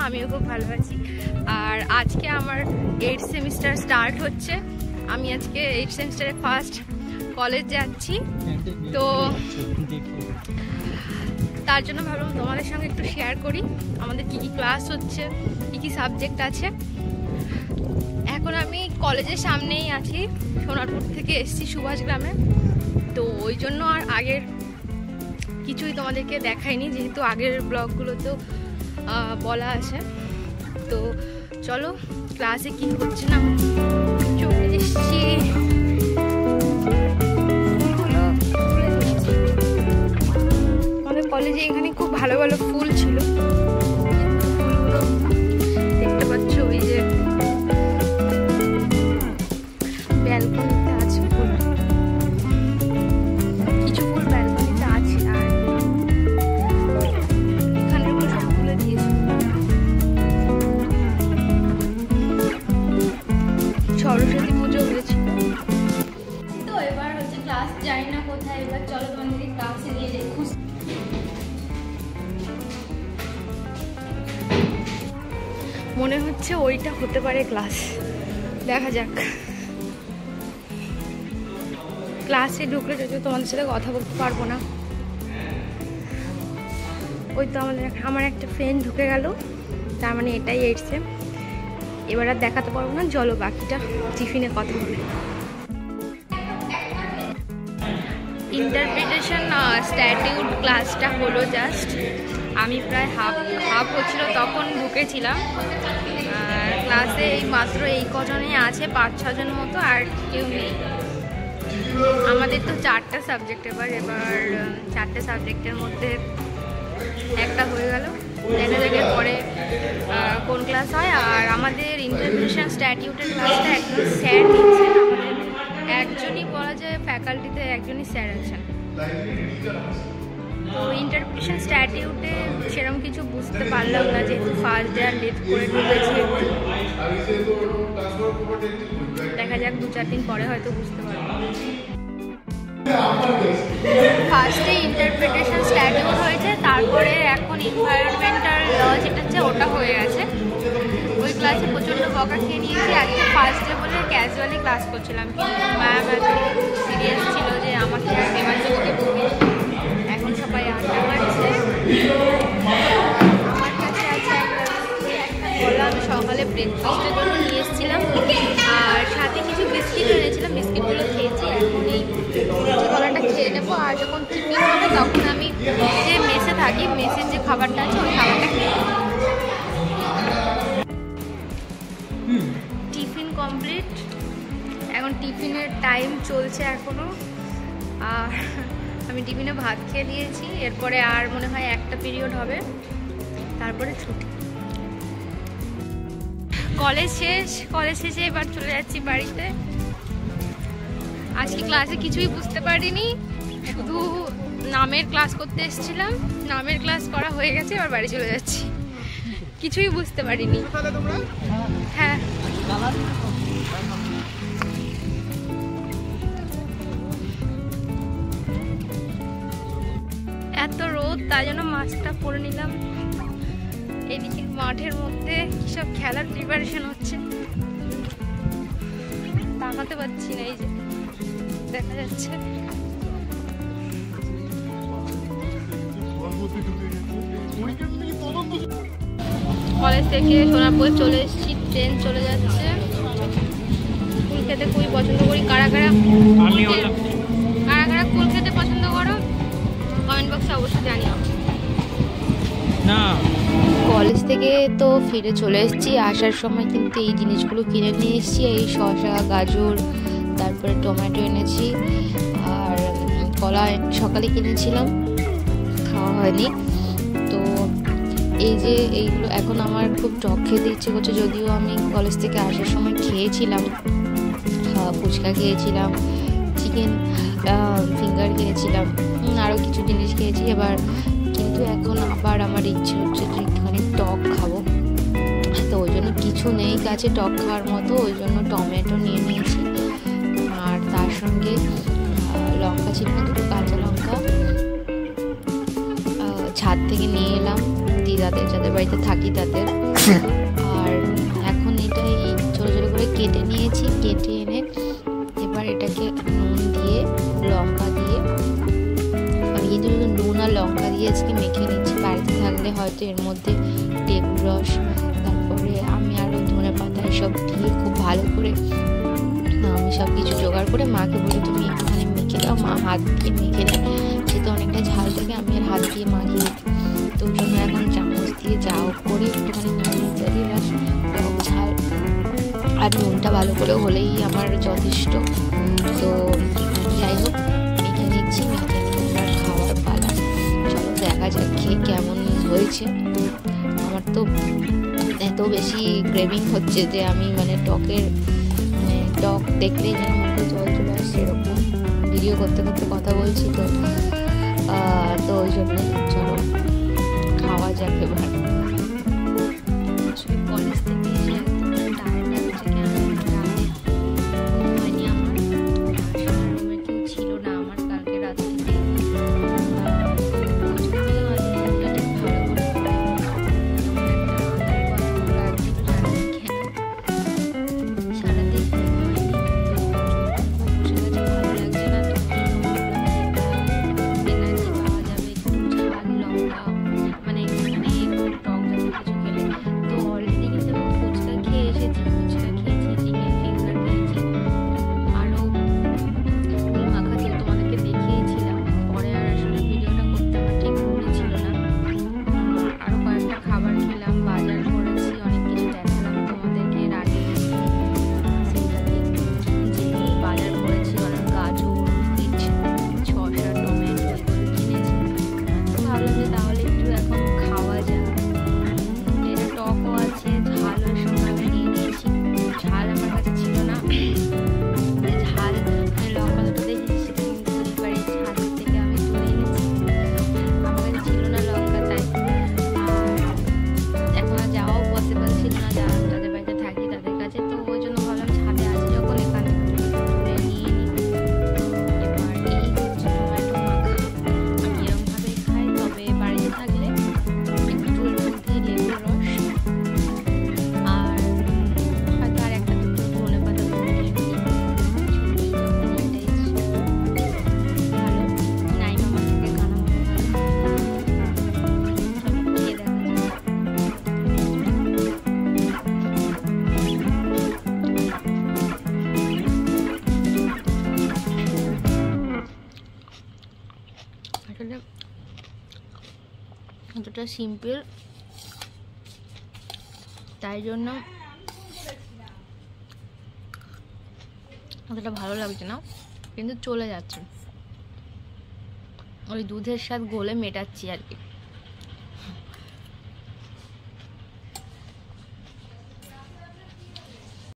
আমিও খুব ভালো আছি। আর আজকে আমার 8th সেমিস্টার স্টার্ট হচ্ছে। আমি আজকে 8th সেমিস্টারে ফার্স্ট কলেজ যাচ্ছি, তো তার জন্য ভাবলাম তোমাদের সঙ্গে একটু শেয়ার করি আমাদের কি কি ক্লাস হচ্ছে, কি কি সাবজেক্ট আছে। এখন আমি কলেজের সামনেই আছি, সোনারপুর থেকে এসেছি সুভাষ গ্রামে, তো ওই জন্য আর আগের কিছুই তোমাদেরকে দেখাইনি, যেহেতু আগের ব্লগগুলোতেও বলা আছে। তো চলো ক্লাসে কি হচ্ছে না চলে এসেছি। আমাদের কলেজে এখানে খুব ভালো ভালো ফুল ছিল, ফুলগুলো দেখতে পাচ্ছ ওই যে ব্যালকনিতে আছে ফুল, কিছু ফুল ব্যালকনিতে আছে। আর এখানে সব ফুলে দিয়েছে। সরস্বতী পুজো হয়েছিল, তো এবার হচ্ছে ক্লাস জানি না কোথায়। এবার চলো তোমাদের ক্লাসে নিয়ে দেখো। মনে হচ্ছে ওইটা হতে পারে ক্লাস, দেখা যাক। ক্লাসে ঢুকলে যদিও তোমাদের সাথে কথা বলতে পারবো না। ওই তো আমার একটা ফ্রেন্ড ঢুকে গেল, তার মানে এটাই 8th সেম। এবার আর দেখাতে পারবো না, চলো বাকিটা টিফিনে কথা বলে। ইন্টারপ্রিটেশন স্ট্যাটিউড ক্লাসটা হলো জাস্ট, আমি প্রায় হাফ হচ্ছিল তখন ঢুকেছিলাম। ক্লাসে এই মাত্র এই কজনই আছে, 5-6 জন মতো, আর কেউ নেই। আমাদের তো 4টা সাবজেক্ট, এবার 4টে সাবজেক্টের মধ্যে একটা হয়ে গেল। দেখা যাক পরে কোন ক্লাস হয়। আর আমাদের ইন্টারপ্রিটেশন স্ট্যাটিউটের ক্লাসটা একজন স্যার নিচ্ছেন, আমাদের একজনই বলা যায় ফ্যাকাল্টিতে একজনই স্যার আছেন। তো ইন্টারপ্রিটেশন স্ট্যাটিউটে সেরকম কিছু বুঝতে পারলাম না, যেহেতু ফার্স্ট ডে আর লেট করে ঢুকেছি। দেখা যাক 2-4 দিন পরে হয়তো বুঝতে পারবো। ফার্স্টে ইন্টারপ্রিটেশন স্ট্যাটিউট হয়েছে, তারপরে এখন এনভায়রনমেন্টাল ল যেটা হচ্ছে ওটা হয়ে গেছে। ওই ক্লাসে প্রচণ্ড বকা খেয়ে নিয়েছি। আজকে ফার্স্ট ডে বলে ক্যাজুয়ালি ক্লাস করছিলাম, কিন্তু ম্যাম এত সিরিয়াস ছিল যে আমাকে দেবাঞ্জলিকে বলবে। এখন সবাই আড্ডা মারছে। আমার কাছে আছে একটা আমি সকালে ব্রেকফাস্টের জন্য নিয়ে এসেছিলাম, আর সাথে কিছু বিস্কিট এনেছিলাম, বিস্কিটগুলো খেয়েছি। এখন এই কলাটা খেয়ে নেবো, আর যখন টিফিন হবে তখন আমি যে মেসে থাকি, মেসের যে খাবারটা আছে ওই খাবারটা খেয়ে নেবো। টিফিন কমপ্লিট, এখন টিফিনের টাইম চলছে এখনো। আর আমি টিফিনে ভাত খেয়ে নিয়েছি, এরপরে আর মনে হয় একটা পিরিয়ড হবে, তারপরে ছুটি। কলেজ শেষে এবার চলে যাচ্ছি বাড়িতে। আজকে ক্লাসে কিছুই বুঝতে পারিনি, শুধু নামের ক্লাস করতে এসেছিলাম, নামের ক্লাস করা হয়ে গেছে, এবার বাড়ি চলে যাচ্ছি। কিছুই বুঝতে পারিনি। হ্যাঁ, এত রোদ, তাই জন্য মাস্কটা পরে নিলাম। এদিকে মাঠের মধ্যে সব খেলার প্রিপারেশন হচ্ছে, তাকাতে পারছি না, এই যে দেখা যাচ্ছে। কলেজ থেকে সোনারপুর চলে এসেছি, ট্রেন চলে যাচ্ছে। কুল খেতে খুবই পছন্দ করি। কারা কারা কুল খেতে পছন্দ করো কমেন্ট বক্সে অবশ্যই জানিও। কলেজ থেকে তো ফিরে চলে এসেছি। আসার সময় কিন্তু এই জিনিসগুলো কিনে নিয়ে এসেছি, এই শসা, গাজর, তারপরে টমেটো এনেছি, আর কলা সকালে কিনেছিলাম, খাওয়া হয়নি। তো এই যে এইগুলো এখন আমার খুব টক খেতে ইচ্ছে করছে, যদিও আমি কলেজ থেকে আসার সময় খেয়েছিলাম, ফুচকা খেয়েছিলাম, চিকেন ফিঙ্গার খেয়েছিলাম, আরও কিছু জিনিস খেয়েছি। এবার কিন্তু এখন আবার আমার ইচ্ছে হচ্ছে যে একটুখানি টক খাবো, তো ওই জন্য কিছু নেই কাছে টক খাওয়ার মতো, ওই জন্য টমেটো নিয়ে নিয়েছি। আর তার সঙ্গে লঙ্কা ছিল না, 2টো কাঁচা লঙ্কা ছাদ থেকে নিয়ে এলাম দিদাদের, যাদের বাড়িতে থাকি তাদের। আর এখন এটাই ছোটো ছোটো করে কেটে নিয়েছি, কেটে এনে এবার এটাকে নুন দিয়ে লঙ্কা দিয়ে আমি কিন্তু নুন আর লঙ্কা দিয়ে আজকে মেখে নিচ্ছি। বাড়িতে থাকলে হয়তো এর মধ্যে লেবুর রস, তারপরে আমি আরও ধনে পাতা এসব দিয়ে খুব ভালো করে আমি সব কিছু জোগাড় করে মাকে বলি তুমি একটুখানি মেখে দাও, মা হাত দিয়ে মেখে দেয়। সে তো অনেকটা ঝাল থেকে আমি আর হাত দিয়ে মাখিয়ে দিই, তো ওই জন্য এখন চামচ দিয়ে যাও করে একটুখানি নুন দিয়ে বাস টক ঝাল আর নুনটা ভালো করে হলেই আমার যথেষ্ট। তো যাই হোক মেখে নিচ্ছি, মেখে নিয়ে এবার খাওয়ার পালা। চলো দেখা যাক খেয়ে কেমন হয়েছে। আমার তো এত বেশি ক্রেভিং হচ্ছে যে আমি মানে টকের টক দেখলেই যেন মুখে জল চলে আসছে, এরকম ভিডিও করতে করতে কথা বলছি তো তো ওই জন্যই চলো খাওয়া যাক এবার। কলেজ থেকে এসে টায়ার্ড লাগছে, কেন রাতে হয়নি আমার, রুমে কেউ ছিল না আমার কালকে রাত থেকে, এতটা সিম্পল তাই জন্য অতটা ভালো লাগছে না, কিন্তু চলে যাচ্ছে, ওই দুধের স্বাদ গলে মেটাচ্ছি আর কি।